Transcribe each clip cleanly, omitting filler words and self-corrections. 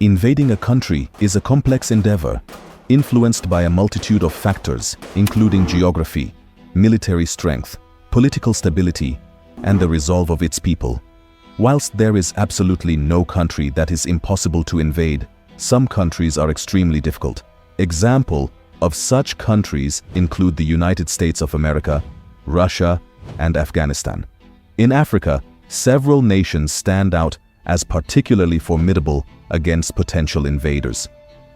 Invading a country is a complex endeavor, influenced by a multitude of factors, including geography, military strength, political stability, and the resolve of its people. Whilst there is absolutely no country that is impossible to invade, some countries are extremely difficult. Example of such countries include the United States of America, Russia, and Afghanistan. In Africa, several nations stand out as particularly formidable against potential invaders.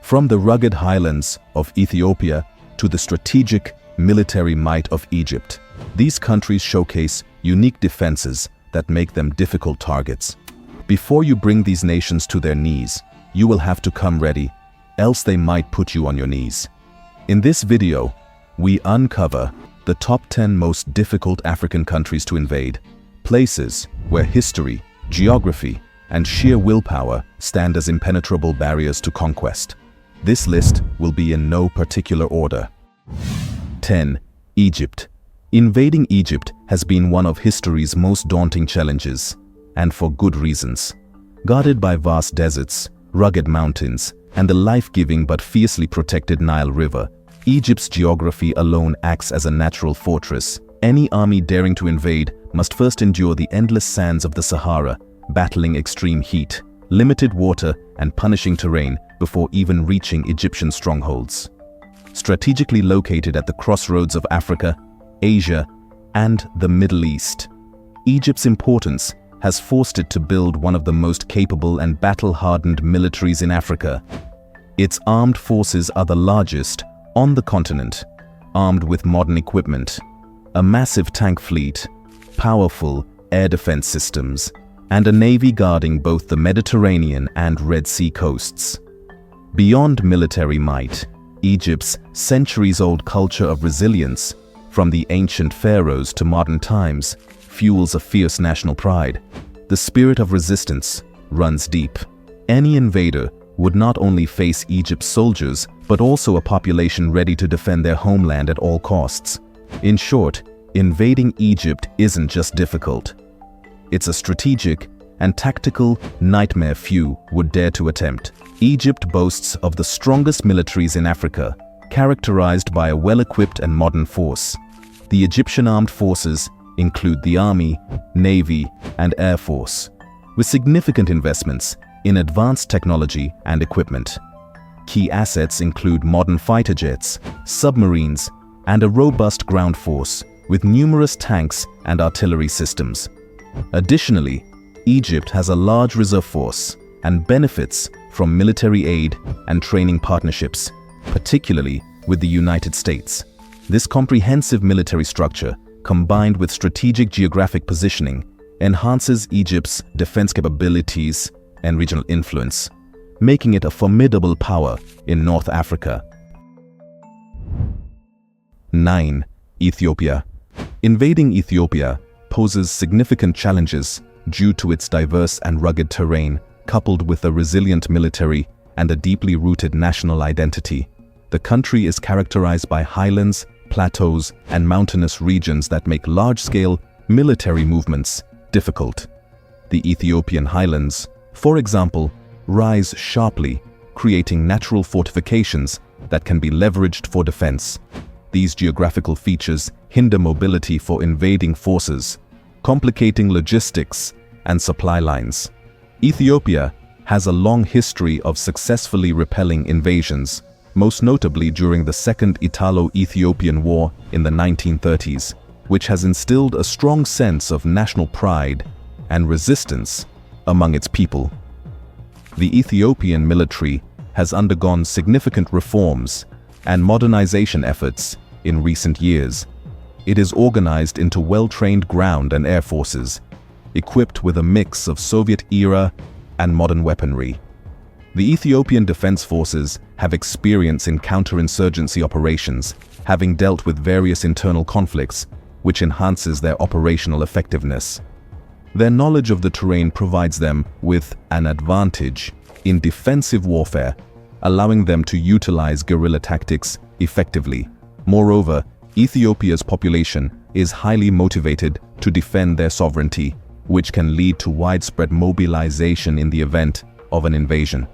From the rugged highlands of Ethiopia to the strategic military might of Egypt, these countries showcase unique defenses that make them difficult targets. Before you bring these nations to their knees, you will have to come ready, else they might put you on your knees. In this video, we uncover the top 10 most difficult African countries to invade, places where history, geography, and sheer willpower stand as impenetrable barriers to conquest. This list will be in no particular order. 10. Egypt. Invading Egypt has been one of history's most daunting challenges, and for good reasons. Guarded by vast deserts, rugged mountains, and the life-giving but fiercely protected Nile River, Egypt's geography alone acts as a natural fortress. Any army daring to invade must first endure the endless sands of the Sahara, battling extreme heat, limited water, and punishing terrain before even reaching Egyptian strongholds. Strategically located at the crossroads of Africa, Asia, and the Middle East, Egypt's importance has forced it to build one of the most capable and battle-hardened militaries in Africa. Its armed forces are the largest on the continent, armed with modern equipment, a massive tank fleet, powerful air defense systems, and a navy guarding both the Mediterranean and Red Sea coasts. Beyond military might, Egypt's centuries-old culture of resilience, from the ancient pharaohs to modern times, fuels a fierce national pride. The spirit of resistance runs deep. Any invader would not only face Egypt's soldiers, but also a population ready to defend their homeland at all costs. In short, invading Egypt isn't just difficult. It's a strategic and tactical nightmare few would dare to attempt. Egypt boasts of the strongest militaries in Africa, characterized by a well-equipped and modern force. The Egyptian armed forces include the army, navy, and air force, with significant investments in advanced technology and equipment. Key assets include modern fighter jets, submarines, and a robust ground force with numerous tanks and artillery systems. Additionally, Egypt has a large reserve force and benefits from military aid and training partnerships, particularly with the United States. This comprehensive military structure, combined with strategic geographic positioning, enhances Egypt's defense capabilities and regional influence, making it a formidable power in North Africa. 9. Ethiopia. Invading Ethiopia poses significant challenges due to its diverse and rugged terrain, coupled with a resilient military and a deeply rooted national identity. The country is characterized by highlands, plateaus, and mountainous regions that make large-scale military movements difficult. The Ethiopian highlands, for example, rise sharply, creating natural fortifications that can be leveraged for defense. These geographical features hinder mobility for invading forces, complicating logistics and supply lines. Ethiopia has a long history of successfully repelling invasions, most notably during the Second Italo-Ethiopian War in the 1930s, which has instilled a strong sense of national pride and resistance among its people. The Ethiopian military has undergone significant reforms and modernization efforts in recent years. It is organized into well-trained ground and air forces, equipped with a mix of Soviet-era and modern weaponry. The Ethiopian Defense Forces have experience in counterinsurgency operations, having dealt with various internal conflicts, which enhances their operational effectiveness. Their knowledge of the terrain provides them with an advantage in defensive warfare, allowing them to utilize guerrilla tactics effectively. Moreover, Ethiopia's population is highly motivated to defend their sovereignty, which can lead to widespread mobilization in the event of an invasion.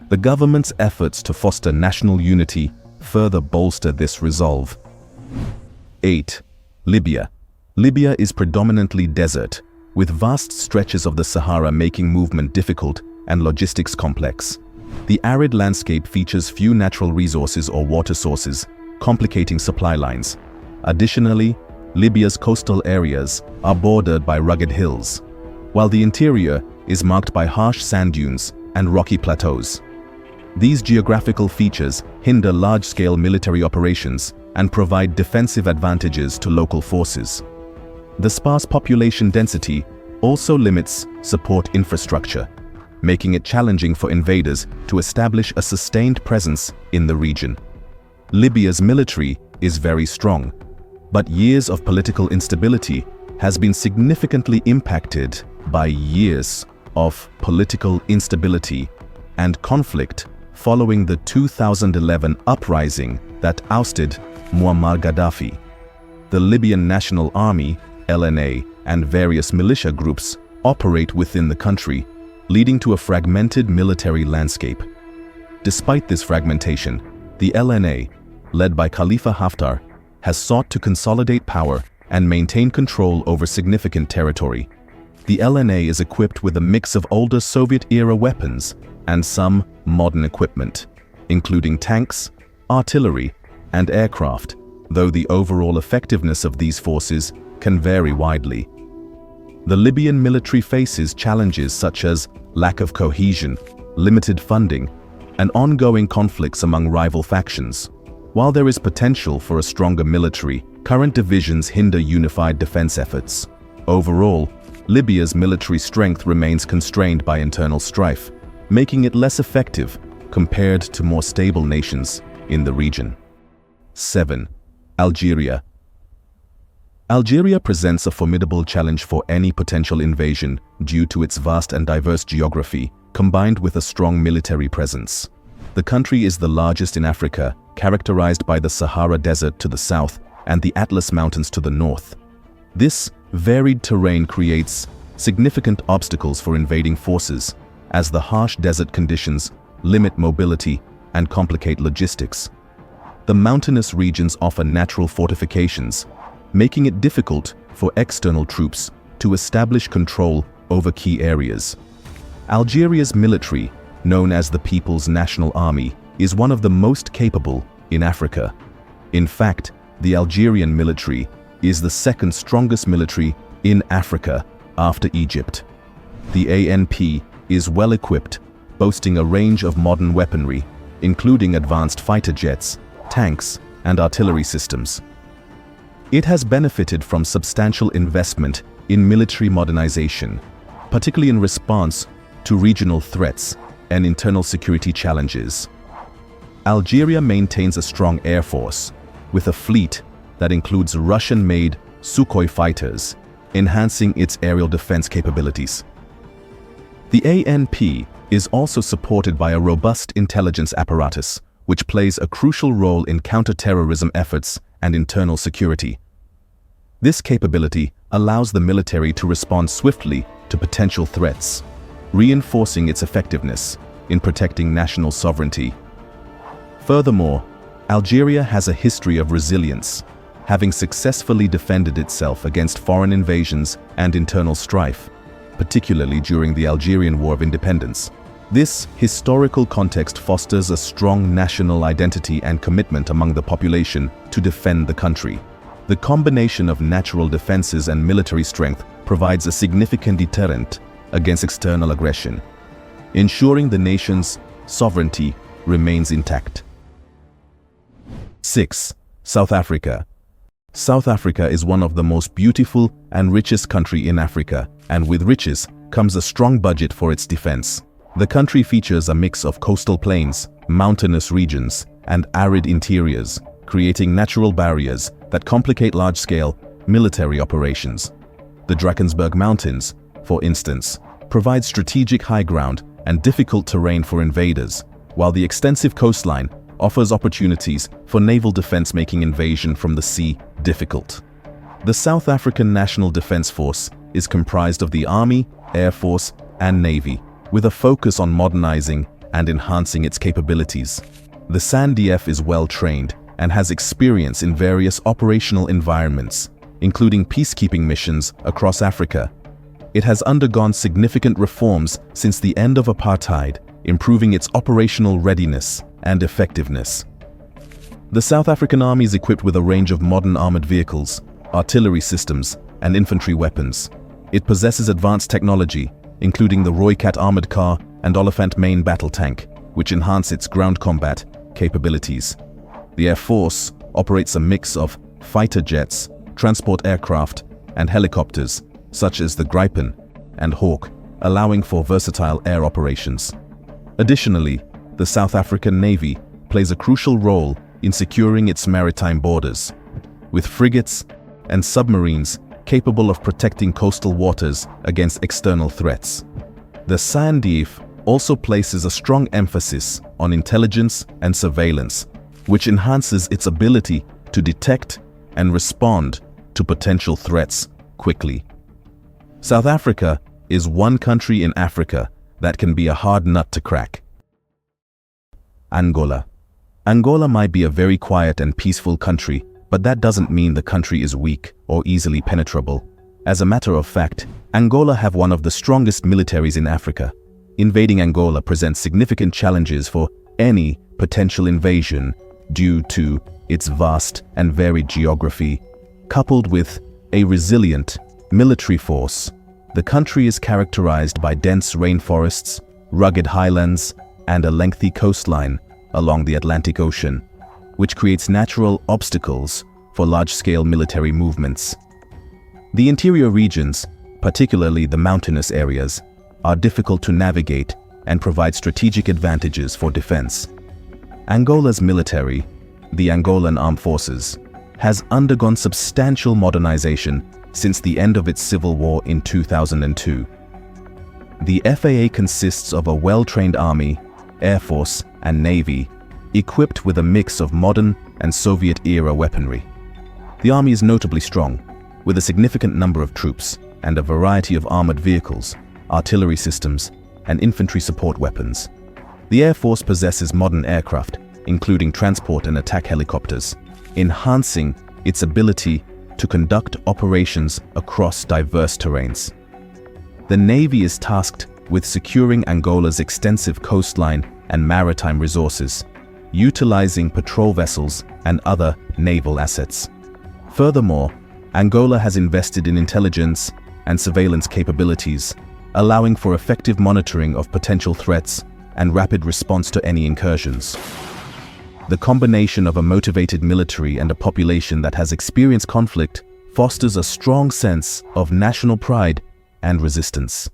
The government's efforts to foster national unity further bolster this resolve. 8. Libya. Libya is predominantly desert, with vast stretches of the Sahara making movement difficult and logistics complex. The arid landscape features few natural resources or water sources, complicating supply lines. Additionally, Libya's coastal areas are bordered by rugged hills, while the interior is marked by harsh sand dunes and rocky plateaus. These geographical features hinder large-scale military operations and provide defensive advantages to local forces. The sparse population density also limits support infrastructure, making it challenging for invaders to establish a sustained presence in the region. Libya's military is very strong, but years of political instability has been significantly impacted by years of political instability and conflict following the 2011 uprising that ousted Muammar Gaddafi. The Libyan National Army, LNA, and various militia groups operate within the country, leading to a fragmented military landscape. Despite this fragmentation, the LNA, led by Khalifa Haftar, has sought to consolidate power and maintain control over significant territory. The LNA is equipped with a mix of older Soviet-era weapons and some modern equipment, including tanks, artillery, and aircraft, though the overall effectiveness of these forces can vary widely. The Libyan military faces challenges such as lack of cohesion, limited funding, and ongoing conflicts among rival factions. While there is potential for a stronger military, current divisions hinder unified defense efforts. Overall, Libya's military strength remains constrained by internal strife, making it less effective compared to more stable nations in the region. 7. Algeria. Algeria presents a formidable challenge for any potential invasion due to its vast and diverse geography, combined with a strong military presence. The country is the largest in Africa, characterized by the Sahara Desert to the south and the Atlas Mountains to the north. This varied terrain creates significant obstacles for invading forces, as the harsh desert conditions limit mobility and complicate logistics. The mountainous regions offer natural fortifications, making it difficult for external troops to establish control over key areas. Algeria's military, known as the People's National Army, is one of the most capable in Africa. In fact, the Algerian military is the second strongest military in Africa after Egypt. The ANP is well equipped, boasting a range of modern weaponry, including advanced fighter jets, tanks, and artillery systems. It has benefited from substantial investment in military modernization, particularly in response to regional threats and internal security challenges. Algeria maintains a strong air force, with a fleet that includes Russian-made Sukhoi fighters, enhancing its aerial defense capabilities. The ANP is also supported by a robust intelligence apparatus, which plays a crucial role in counter-terrorism efforts and internal security. This capability allows the military to respond swiftly to potential threats, reinforcing its effectiveness in protecting national sovereignty. Furthermore, Algeria has a history of resilience, having successfully defended itself against foreign invasions and internal strife, particularly during the Algerian War of Independence. This historical context fosters a strong national identity and commitment among the population to defend the country. The combination of natural defenses and military strength provides a significant deterrent against external aggression, ensuring the nation's sovereignty remains intact. 6. South Africa. South Africa is one of the most beautiful and richest countries in Africa, and with riches comes a strong budget for its defense. The country features a mix of coastal plains, mountainous regions, and arid interiors, creating natural barriers that complicate large-scale military operations. The Drakensberg Mountains, for instance, provide strategic high ground and difficult terrain for invaders, while the extensive coastline offers opportunities for naval defense, making invasion from the sea difficult. The South African National Defense Force is comprised of the Army, Air Force, and Navy, with a focus on modernizing and enhancing its capabilities. The SANDF is well trained and has experience in various operational environments, including peacekeeping missions across Africa. It has undergone significant reforms since the end of apartheid, improving its operational readiness and effectiveness. The South African Army is equipped with a range of modern armored vehicles, artillery systems, and infantry weapons. It possesses advanced technology, including the Roycat armored car and Oliphant main battle tank, which enhance its ground combat capabilities. The Air Force operates a mix of fighter jets, transport aircraft, and helicopters, such as the Gripen and Hawk, allowing for versatile air operations. Additionally, the South African Navy plays a crucial role in securing its maritime borders, with frigates and submarines capable of protecting coastal waters against external threats. The SANDF also places a strong emphasis on intelligence and surveillance, which enhances its ability to detect and respond to potential threats quickly. South Africa is one country in Africa that can be a hard nut to crack. Angola. Angola might be a very quiet and peaceful country, but that doesn't mean the country is weak or easily penetrable. As a matter of fact, Angola have one of the strongest militaries in Africa. Invading Angola presents significant challenges for any potential invasion due to its vast and varied geography, coupled with a resilient military force. The country is characterized by dense rainforests, rugged highlands, and a lengthy coastline along the Atlantic Ocean, which creates natural obstacles for large-scale military movements. The interior regions, particularly the mountainous areas, are difficult to navigate and provide strategic advantages for defense. Angola's military, the Angolan Armed Forces, has undergone substantial modernization since the end of its civil war in 2002. The FAA consists of a well-trained army, air force, and navy, equipped with a mix of modern and Soviet-era weaponry. The army is notably strong, with a significant number of troops and a variety of armored vehicles, artillery systems, and infantry support weapons. The Air Force possesses modern aircraft, including transport and attack helicopters, enhancing its ability to conduct operations across diverse terrains. The Navy is tasked with securing Angola's extensive coastline and maritime resources, utilizing patrol vessels and other naval assets. Furthermore, Angola has invested in intelligence and surveillance capabilities, allowing for effective monitoring of potential threats and rapid response to any incursions. The combination of a motivated military and a population that has experienced conflict fosters a strong sense of national pride and resistance.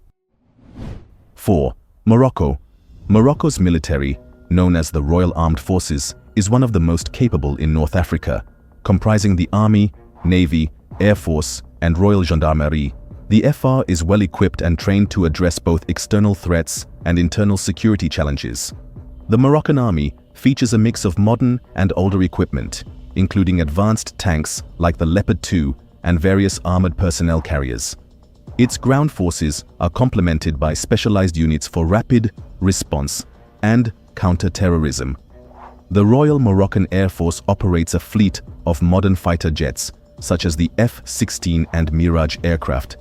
4. Morocco. Morocco's military, known as the Royal Armed Forces, is one of the most capable in North Africa, comprising the Army, Navy, Air Force, and Royal Gendarmerie. The FR is well equipped and trained to address both external threats and internal security challenges. The Moroccan Army features a mix of modern and older equipment, including advanced tanks like the Leopard 2 and various armored personnel carriers. Its ground forces are complemented by specialized units for rapid response and counter-terrorism. The Royal Moroccan Air Force operates a fleet of modern fighter jets, such as the F-16 and Mirage aircraft,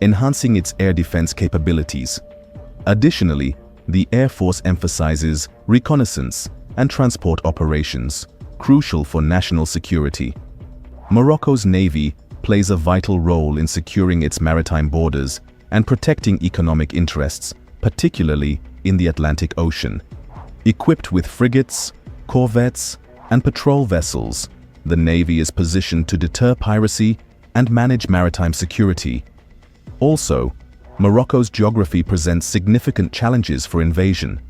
enhancing its air defense capabilities. Additionally, the Air Force emphasizes reconnaissance and transport operations, crucial for national security. Morocco's Navy plays a vital role in securing its maritime borders and protecting economic interests, particularly in the Atlantic Ocean. Equipped with frigates, corvettes, and patrol vessels, the Navy is positioned to deter piracy and manage maritime security. Also, Morocco's geography presents significant challenges for invasion.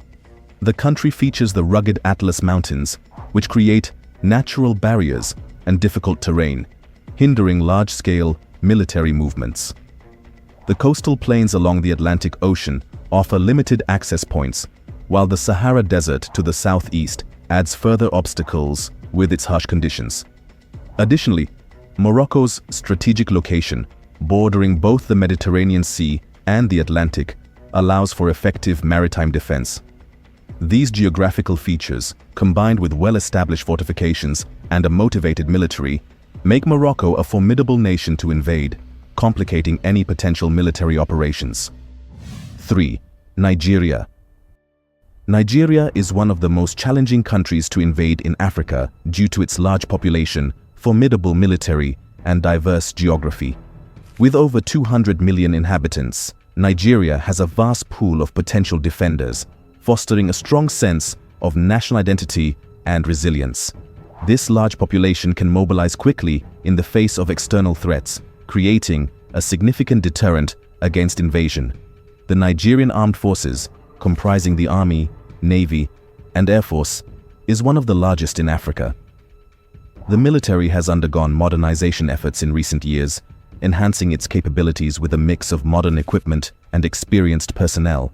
The country features the rugged Atlas Mountains, which create natural barriers and difficult terrain, hindering large-scale military movements. The coastal plains along the Atlantic Ocean offer limited access points, while the Sahara Desert to the southeast adds further obstacles with its harsh conditions. Additionally, Morocco's strategic location, bordering both the Mediterranean Sea and the Atlantic, allows for effective maritime defense. These geographical features, combined with well-established fortifications and a motivated military, make Morocco a formidable nation to invade, complicating any potential military operations. 3. Nigeria. Nigeria is one of the most challenging countries to invade in Africa due to its large population, formidable military, and diverse geography. With over 200 million inhabitants, Nigeria has a vast pool of potential defenders, fostering a strong sense of national identity and resilience. This large population can mobilize quickly in the face of external threats, creating a significant deterrent against invasion. The Nigerian Armed Forces, comprising the Army, Navy, and Air Force, is one of the largest in Africa. The military has undergone modernization efforts in recent years, enhancing its capabilities with a mix of modern equipment and experienced personnel.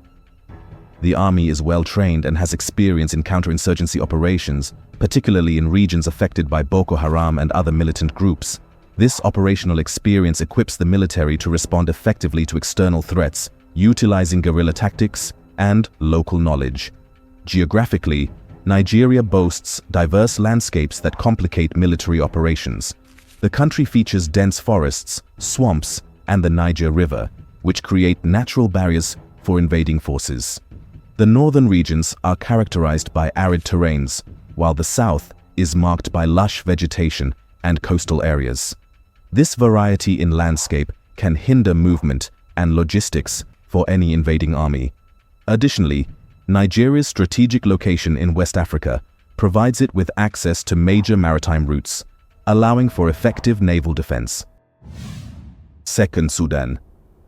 The army is well trained and has experience in counterinsurgency operations, particularly in regions affected by Boko Haram and other militant groups. This operational experience equips the military to respond effectively to external threats, utilizing guerrilla tactics and local knowledge. Geographically, Nigeria boasts diverse landscapes that complicate military operations. The country features dense forests, swamps, and the Niger River, which create natural barriers for invading forces. The northern regions are characterized by arid terrains, while the south is marked by lush vegetation and coastal areas. This variety in landscape can hinder movement and logistics for any invading army. Additionally, Nigeria's strategic location in West Africa provides it with access to major maritime routes, allowing for effective naval defense. 2. Sudan.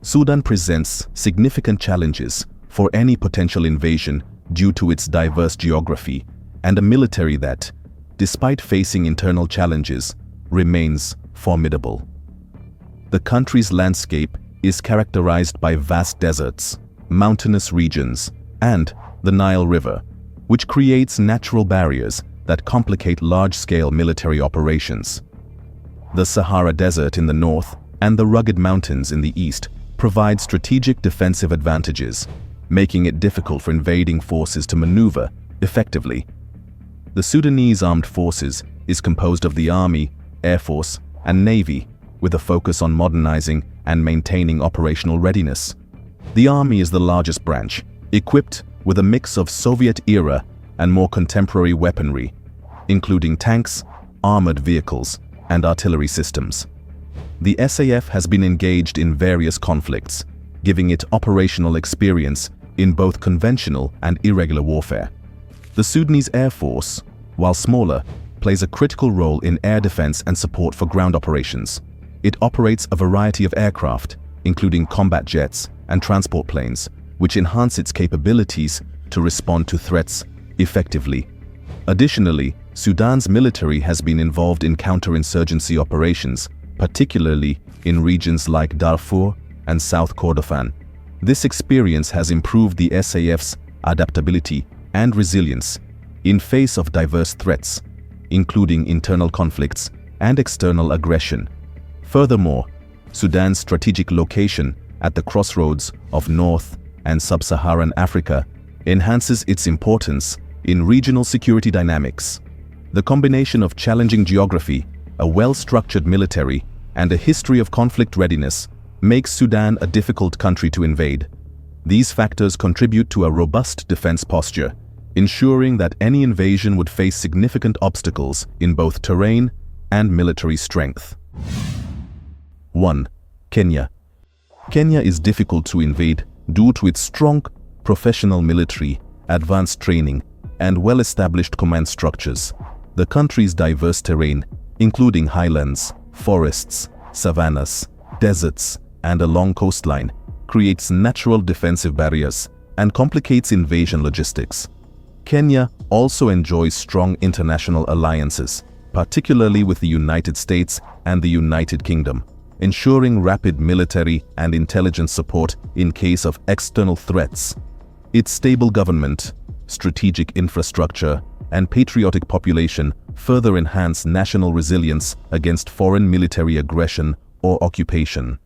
Sudan presents significant challenges for any potential invasion due to its diverse geography and a military that, despite facing internal challenges, remains formidable. The country's landscape is characterized by vast deserts, mountainous regions, and the Nile River, which creates natural barriers that complicate large-scale military operations. The Sahara Desert in the north and the rugged mountains in the east provide strategic defensive advantages, making it difficult for invading forces to maneuver effectively. The Sudanese Armed Forces is composed of the Army, Air Force, and Navy, with a focus on modernizing and maintaining operational readiness. The Army is the largest branch, equipped with a mix of Soviet-era and more contemporary weaponry, including tanks, armored vehicles, and artillery systems. The SAF has been engaged in various conflicts, giving it operational experience in both conventional and irregular warfare. The Sudanese Air Force, while smaller, plays a critical role in air defense and support for ground operations. It operates a variety of aircraft, including combat jets and transport planes, which enhance its capabilities to respond to threats effectively. Additionally, Sudan's military has been involved in counterinsurgency operations, particularly in regions like Darfur and South Kordofan. This experience has improved the SAF's adaptability and resilience in face of diverse threats, including internal conflicts and external aggression. Furthermore, Sudan's strategic location at the crossroads of North and Sub-Saharan Africa enhances its importance in regional security dynamics. The combination of challenging geography, a well-structured military, and a history of conflict readiness makes Sudan a difficult country to invade. These factors contribute to a robust defense posture, ensuring that any invasion would face significant obstacles in both terrain and military strength. 1. Kenya. Kenya is difficult to invade due to its strong, professional military, advanced training, and well-established command structures. The country's diverse terrain, including highlands, forests, savannas, deserts, and a long coastline, creates natural defensive barriers and complicates invasion logistics. Kenya also enjoys strong international alliances, particularly with the United States and the United Kingdom, ensuring rapid military and intelligence support in case of external threats. Its stable government, strategic infrastructure, and patriotic population further enhance national resilience against foreign military aggression or occupation.